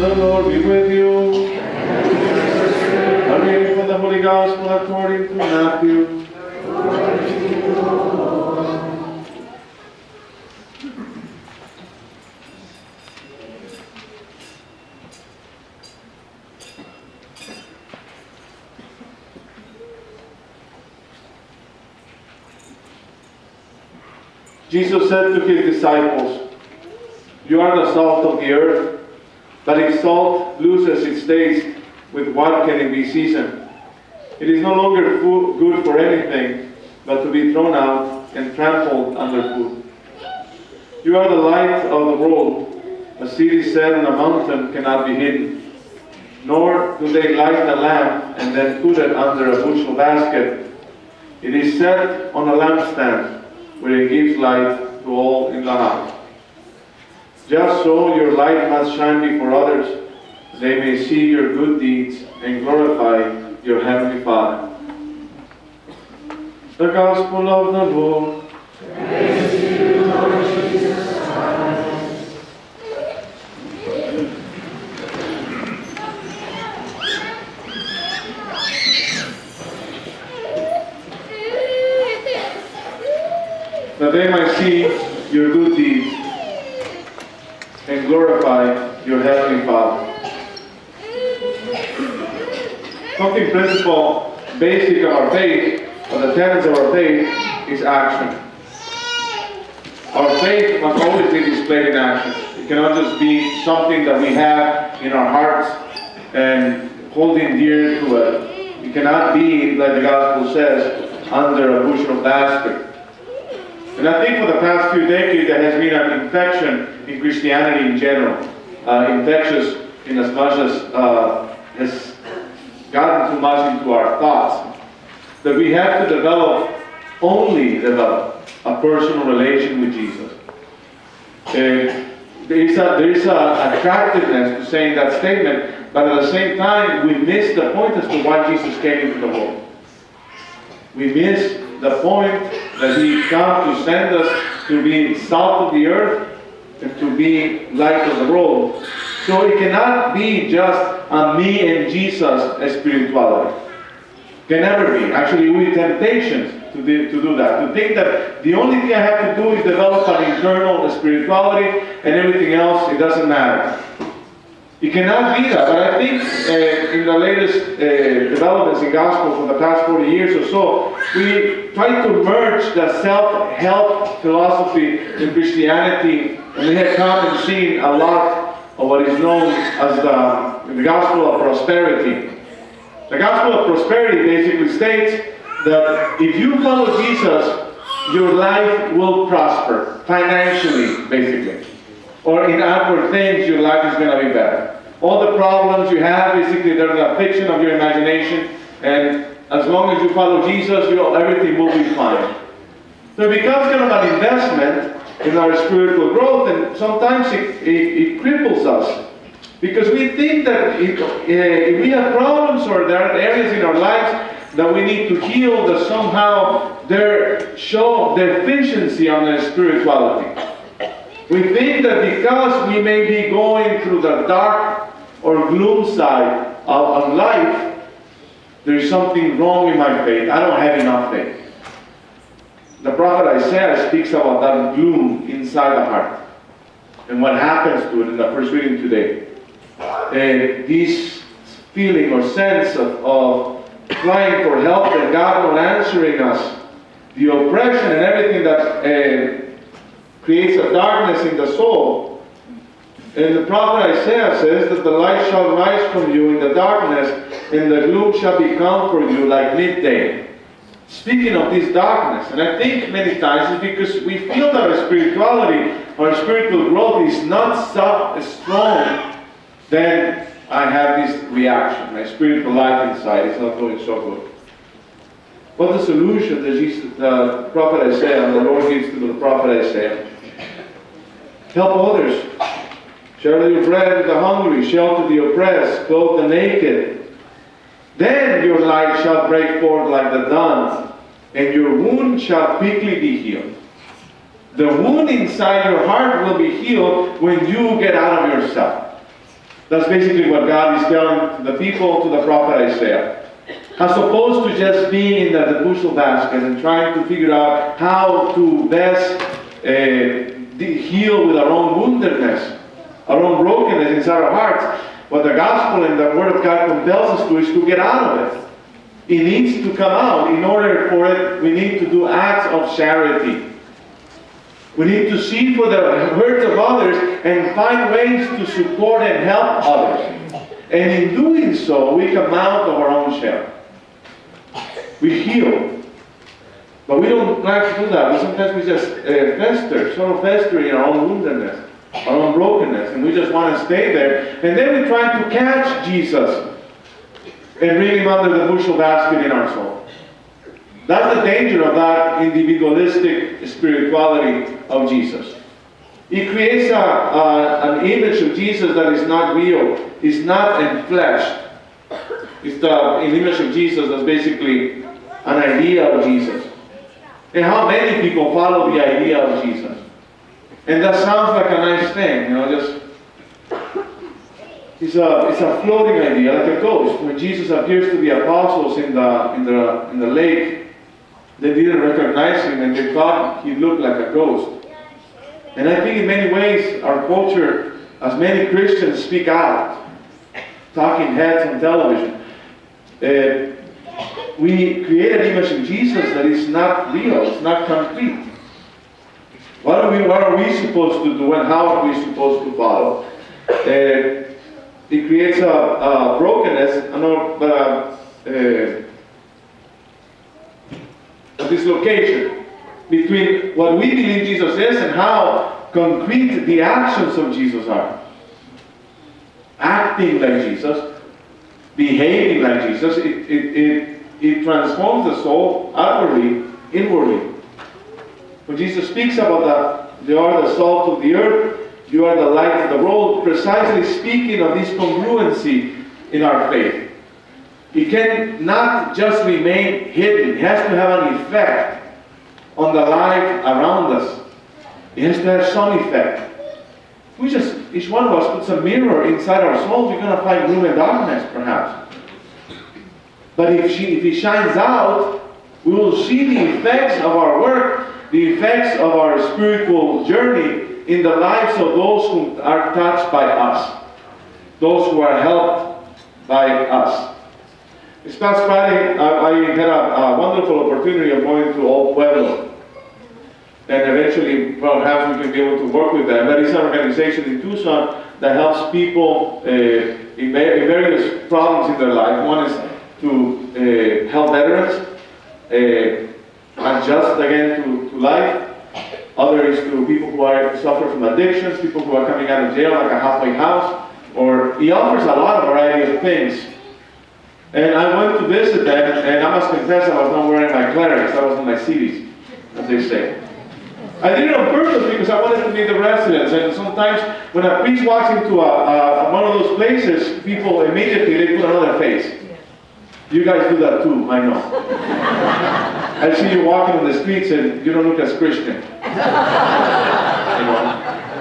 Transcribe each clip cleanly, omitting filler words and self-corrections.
The Lord be with you. A reading from the Holy Gospel according to Matthew. Jesus said to his disciples, "You are the salt of the earth, but if salt loses its taste, with what can it be seasoned? It is no longer good for anything, but to be thrown out and trampled underfoot. You are the light of the world. A city set on a mountain cannot be hidden. Nor do they light a lamp and then put it under a bushel basket. It is set on a lampstand, where it gives light to all in the house. Just so your light must shine before others, they may see your good deeds and glorify your heavenly Father." The Gospel of the Lord. Praise to you, Lord Jesus Christ. That they might see your good deeds and glorify your heavenly Father. Something principle, basic of our faith, or the tenets of our faith, is action. Our faith must always be displayed in action. It cannot just be something that we have in our hearts and holding dear to it. It cannot be, like the Gospel says, under a bushel basket. And I think for the past few decades there has been an infection in Christianity in general. Infectious in as much as has gotten too much into our thoughts. That we have to only develop a personal relation with Jesus. There is a attractiveness to saying that statement, but at the same time we miss the point as to why Jesus came into the world. We miss the point that He came to send us to be salt of the earth and to be light of the world. So it cannot be just a me and Jesus spirituality. Can never be. Actually, we have temptations to do that. To think that the only thing I have to do is develop an internal spirituality and everything else, it doesn't matter. It cannot be that. But I think in the latest developments in gospel for the past 40 years or so, we try to merge the self-help philosophy in Christianity, and we have come and seen a lot of what is known as the gospel of prosperity. The gospel of prosperity basically states that if you follow Jesus, your life will prosper, financially, basically. Or in outward things, your life is going to be better. All the problems you have, basically, they're a fiction of your imagination, and as long as you follow Jesus, everything will be fine. So it becomes kind of an investment in our spiritual growth, and sometimes it cripples us. Because we think that if we have problems or there are areas in our lives that we need to heal, that somehow they show deficiency on their spirituality. We think that because we may be going through the dark or gloom side of life, there is something wrong in my faith. I don't have enough faith. The prophet Isaiah speaks about that gloom inside the heart and what happens to it in the first reading today. This feeling or sense of crying for help and God not answering us, the oppression and everything that creates a darkness in the soul. And the prophet Isaiah says that the light shall rise from you in the darkness, and the gloom shall become for you like midday. Speaking of this darkness, and I think many times it's because we feel that our spirituality, our spiritual growth is not so strong, then I have this reaction. My spiritual life inside is not going so good. What's the solution that the prophet Isaiah, and the Lord gives to the prophet Isaiah? Help others. Share your bread with the hungry, shelter the oppressed, clothe the naked. Then your light shall break forth like the dawn, and your wound shall quickly be healed. The wound inside your heart will be healed when you get out of yourself. That's basically what God is telling the people, to the prophet Isaiah. As opposed to just being in the bushel basket and trying to figure out how to best heal with our own woundedness, our own brokenness inside our hearts. What the gospel and the word of God compels us to is to get out of it. It needs to come out. In order for it, we need to do acts of charity. We need to see for the hurts of others and find ways to support and help others. And in doing so, we come out of our own shell. We heal. But we don't like to do that. Sometimes we just fester in our own woundedness, our own brokenness, and we just want to stay there. And then we try to catch Jesus and bring him under the bushel basket in our soul. That's the danger of that individualistic spirituality of Jesus. It creates an image of Jesus that is not real. It's not enfleshed. It's an image of Jesus that's basically an idea of Jesus. And how many people follow the idea of Jesus? And that sounds like a nice thing, just it's a floating idea, like a ghost. When Jesus appears to the apostles in the lake, they didn't recognize him and they thought he looked like a ghost. And I think in many ways our culture, as many Christians speak out, talking heads on television, we create an image of Jesus that is not real, it's not concrete. What are we supposed to do and how are we supposed to follow? It creates a brokenness, a dislocation between what we believe Jesus is and how concrete the actions of Jesus are. Acting like Jesus, behaving like Jesus, it transforms the soul outwardly, inwardly. When Jesus speaks about that, you are the salt of the earth, you are the light of the world, precisely speaking of this congruency in our faith. It cannot just remain hidden. It has to have an effect on the life around us. It has to have some effect. We just, each one of us puts a mirror inside our souls, we're going to find gloom and darkness, perhaps. But if it shines out, we will see the effects of our work, the effects of our spiritual journey in the lives of those who are touched by us, those who are helped by us. This past Friday, I had a wonderful opportunity of going to Old Pueblo. And eventually, perhaps we can be able to work with them. That is an organization in Tucson that helps people in various problems in their life. One is to help veterans adjust again to life. Other is to people who suffer from addictions, people who are coming out of jail, like a halfway house. Or he offers a lot of variety of things. And I went to visit them, and I must confess I was not wearing my clerics. I was in my CDs, as they say. I did it on purpose because I wanted to meet the residents. And sometimes when a priest walks into one of those places, people immediately they put another face. You guys do that too, I know. I see you walking on the streets and you don't look as Christian.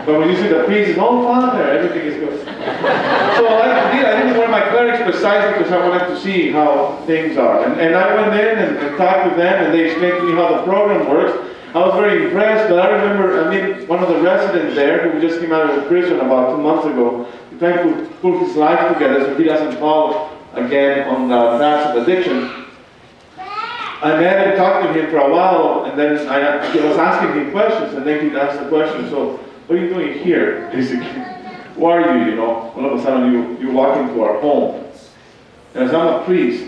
But when you see the priest, it's all Father, everything is good. So I didn't wear my clerics precisely because I wanted to see how things are. And I went in and talked with them and they explained to me how the program works. I was very impressed, but I remember, one of the residents there who just came out of prison about 2 months ago, trying to pull his life together so he doesn't fall again on the path of addiction. I met and talked to him for a while, and then I was asking him questions, and then he'd ask the question, so, what are you doing here, basically? Who are you, All of a sudden you walk into our home. And as I'm a priest,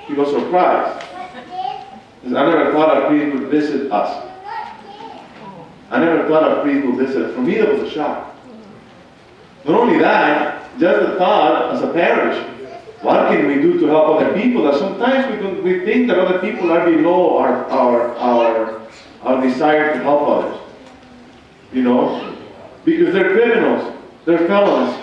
he was surprised. Because I never thought a priest would visit us. I never thought a priest would visit us. For me, that was a shock. Not only that, just the thought as a parish, what can we do to help other people? That sometimes we think that other people are below our desire to help others. Because they're criminals, they're felons.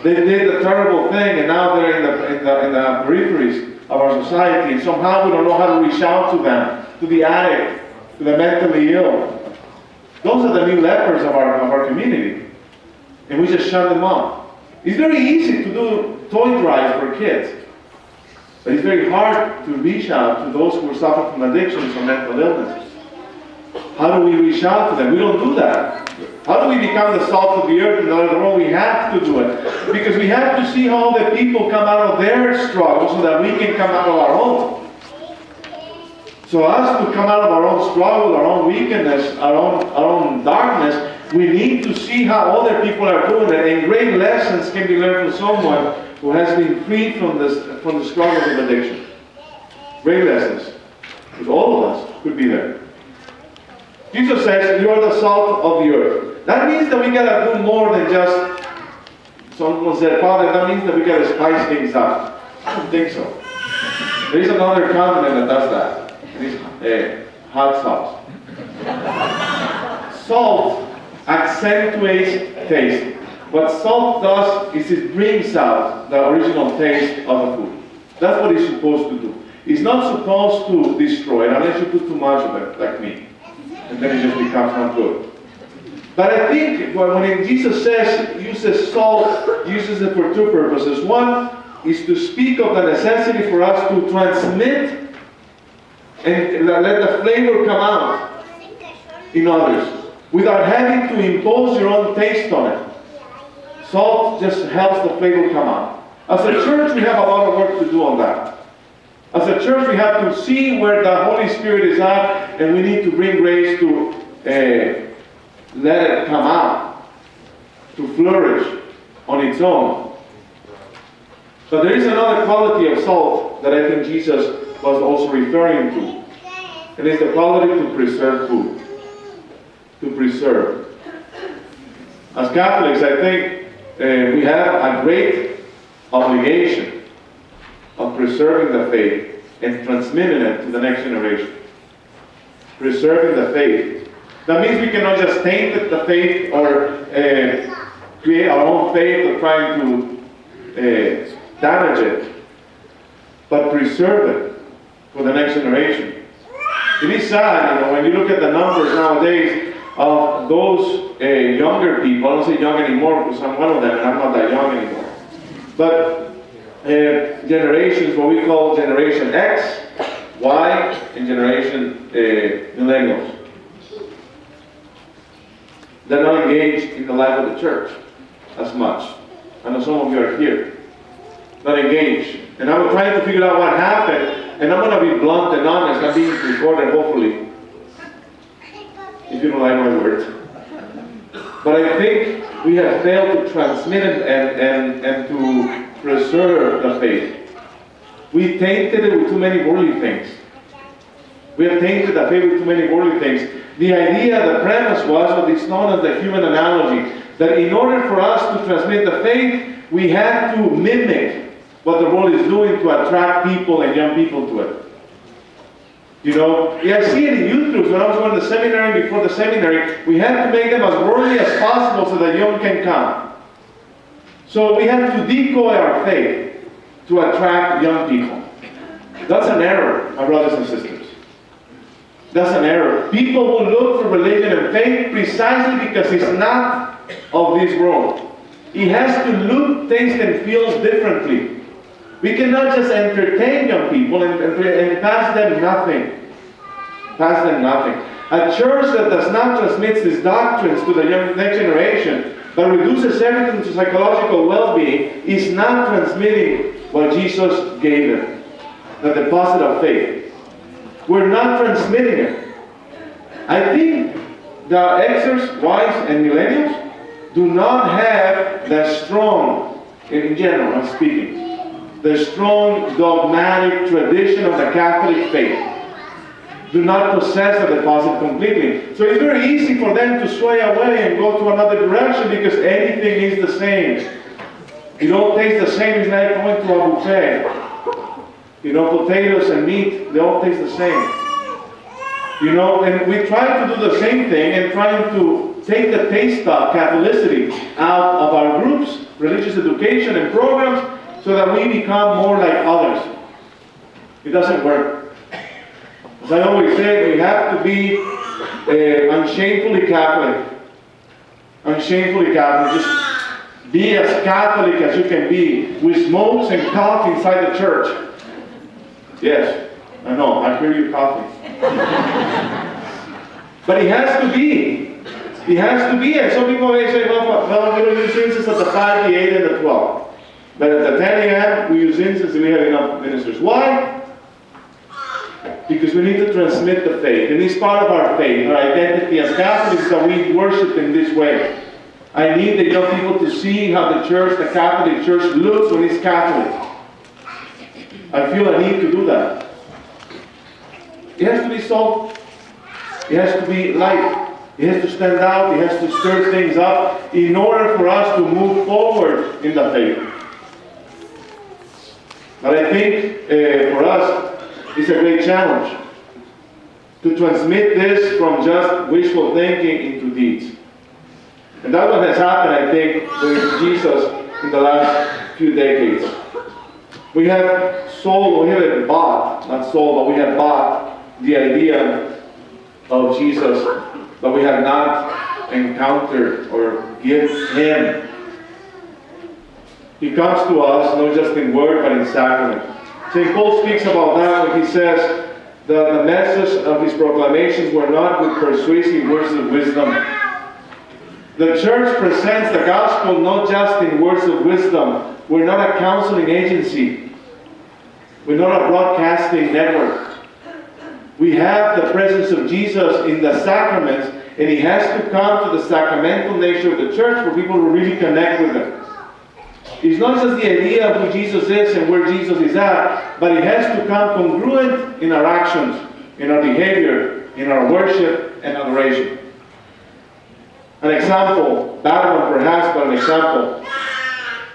They did a terrible thing, and now they're in the peripheries of our society, and somehow we don't know how to reach out to them, to the addict, to the mentally ill. Those are the new lepers of our community, and we just shut them off. It's very easy to do toy drives for kids. But it's very hard to reach out to those who suffer from addictions or mental illness. How do we reach out to them? We don't do that. How do we become the salt of the earth in the world? We have to do it. Because we have to see how the people come out of their struggle so that we can come out of our own. So us to come out of our own struggle, our own weakness, our own darkness, we need to see how other people are doing it. And great lessons can be learned from someone who has been freed from the struggles of addiction. Great lessons. Because all of us could be there. Jesus says, you are the salt of the earth. That means that we gotta do more than just, someone said, Father, that means that we gotta spice things up. I don't think so. There is another continent that does that. It is hot sauce. Salt accentuates taste. What salt does is it brings out the original taste of the food. That's what it's supposed to do. It's not supposed to destroy it unless you put too much of it, like me. And then it just becomes not good. But I think when Jesus uses salt, uses it for two purposes. One is to speak of the necessity for us to transmit and let the flavor come out in others without having to impose your own taste on it. Salt just helps the flavor come out. As a church, we have a lot of work to do on that. As a church, we have to see where the Holy Spirit is at, and we need to bring grace to let it come out, to flourish on its own. But there is another quality of salt that I think Jesus was also referring to. And it's the quality to preserve food. To preserve. As Catholics, I think we have a great obligation of preserving the faith and transmitting it to the next generation. Preserving the faith. That means we cannot just taint the faith or create our own faith or trying to damage it, but preserve it for the next generation. It is sad, when you look at the numbers nowadays of those younger people. I don't say young anymore because I'm one of them and I'm not that young anymore. But generations, what we call Generation X, Y, and Generation Millennials. They're not engaged in the life of the church as much. I know some of you are here. Not engaged. And I'm trying to figure out what happened, and I'm going to be blunt and honest. I'm being recorded, hopefully, if you don't like my words. But I think we have failed to transmit it and to preserve the faith. We tainted it with too many worldly things. We have tainted the faith with too many worldly things. The idea, the premise was what is known as the human analogy, that in order for us to transmit the faith, we had to mimic what the world is doing to attract people and young people to it. I see it in youth groups. When I was going to seminary, before the seminary, we had to make them as worldly as possible so that young can come. So we have to decoy our faith to attract young people. That's an error, my brothers and sisters. That's an error. People will look for religion and faith precisely because it's not of this world. It has to look, taste, and feel differently. We cannot just entertain young people and pass them nothing. Pass them nothing. A church that does not transmit these doctrines to the next generation, but reduces everything to psychological well-being, is not transmitting what Jesus gave them, the deposit of faith. We're not transmitting it. I think the Xers, Ys, and Millennials do not have the strong, in general I'm speaking, the strong dogmatic tradition of the Catholic faith. Do not possess the deposit completely. So it's very easy for them to sway away and go to another direction because anything is the same. It all tastes the same. It's like going to a buffet. Potatoes and meat, they all taste the same. And we try to do the same thing and trying to take the taste of Catholicity out of our groups, religious education and programs, so that we become more like others. It doesn't work. As I always say, we have to be unshamefully Catholic. Unshamefully Catholic. Just Be as Catholic as you can be, with smokes and coffee inside the church. Yes, I know, I hear you coughing. But it has to be. It has to be. And some people may say, well, we don't use incense at the 5, the 8, and the 12. But at the 10 a.m., we use incense and we have enough ministers. Why? Because we need to transmit the faith. And it's part of our faith, our identity as Catholics, that we worship in this way. I need the young people to see how the church, the Catholic Church, looks when it's Catholic. I feel I need to do that. It has to be salt. It has to be light. It has to stand out. It has to stir things up in order for us to move forward in the faith. But I think for us, it's a great challenge to transmit this from just wishful thinking into deeds. And that's what has happened, I think, with Jesus in the last few decades. We have bought, not sold, but we have bought the idea of Jesus, but we have not encountered or given Him. He comes to us not just in word, but in sacrament. St. Paul speaks about that when he says that the message of his proclamations were not with persuasive words of wisdom. The church presents the gospel not just in words of wisdom. We're not a counseling agency. We're not a broadcasting network. We have the presence of Jesus in the sacraments, and He has to come to the sacramental nature of the church for people to really connect with Him. It's not just the idea of who Jesus is and where Jesus is at, but it has to come congruent in our actions, in our behavior, in our worship and adoration. An example, bad one perhaps, but an example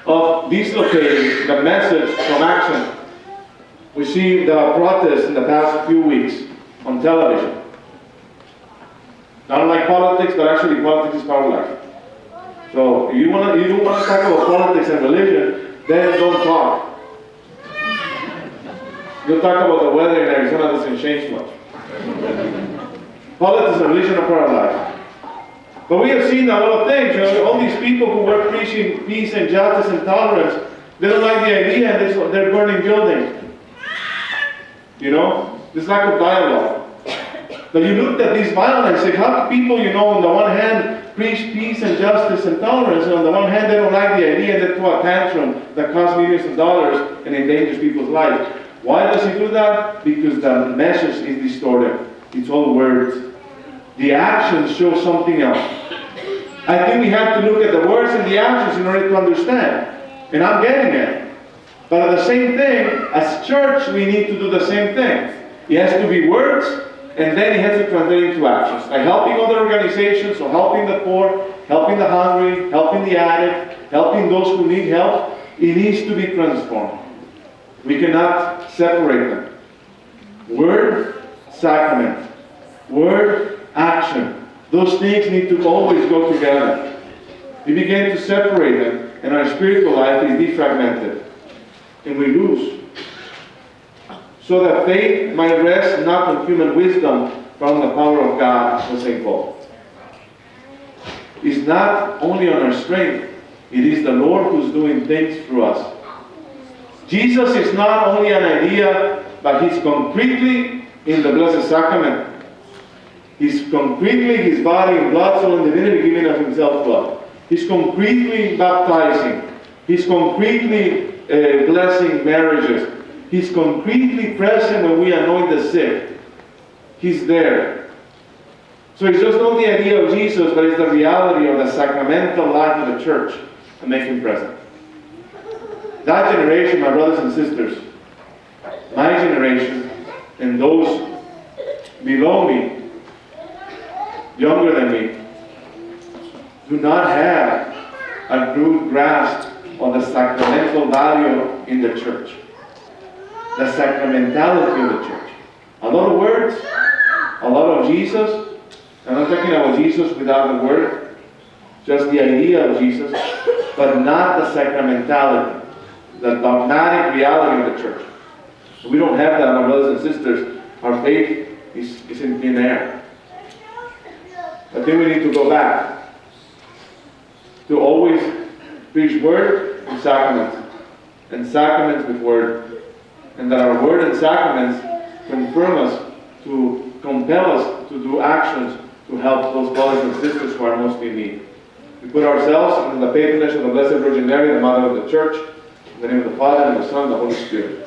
of dislocating the message from action. We see the protests in the past few weeks on television. Not like politics, but actually politics is part of life. So if you don't want to talk about politics and religion, then don't talk. You'll talk about the weather in Arizona, doesn't change much. Politics and religion are part of life. But we have seen a lot of things. All these people who were preaching peace and justice and tolerance, they don't like the idea and they're burning buildings. This lack of dialogue. But you looked at this violence and say, how people, on the one hand, preach peace and justice and tolerance, and on the one hand, they don't like the idea and they throw a tantrum that costs millions of dollars and endangers people's lives. Why does he do that? Because the message is distorted. It's all words. The actions show something else. I think we have to look at the words and the actions in order to understand. And I'm getting it. But at the same thing, as church, we need to do the same thing. It has to be words, and then it has to translate into actions. Like helping other organizations, so helping the poor, helping the hungry, helping the addict, helping those who need help, it needs to be transformed. We cannot separate them. Word, sacrament. Word, action. Those things need to always go together. We begin to separate them, and our spiritual life is defragmented. And we lose. So that faith might rest not on human wisdom, but on the power of God, was St. Paul. It's not only on our strength, it is the Lord who's doing things through us. Jesus is not only an idea, but He's concretely in the Blessed Sacrament. He's concretely His body and blood, soul, and divinity giving of Himself to us. He's concretely baptizing. He's concretely blessing marriages. He's concretely present when we anoint the sick. He's there. So it's just not the idea of Jesus, but it's the reality of the sacramental life of the church that makes Him present. That generation, my brothers and sisters, my generation, and those below me, younger than me, do not have a good grasp of the sacramental value in the church. The sacramentality of the church. A lot of words, a lot of Jesus. I'm not talking about Jesus without the word, just the idea of Jesus, but not the sacramentality, the dogmatic reality of the church. We don't have that, my brothers and sisters. Our faith is in thin air. I think we need to go back to always preach word and sacraments with word, and that our word and sacraments confirm us, to compel us to do actions to help those brothers and sisters who are most in need. We put ourselves under the patronage of the Blessed Virgin Mary, the Mother of the Church, in the name of the Father, and the Son, and the Holy Spirit.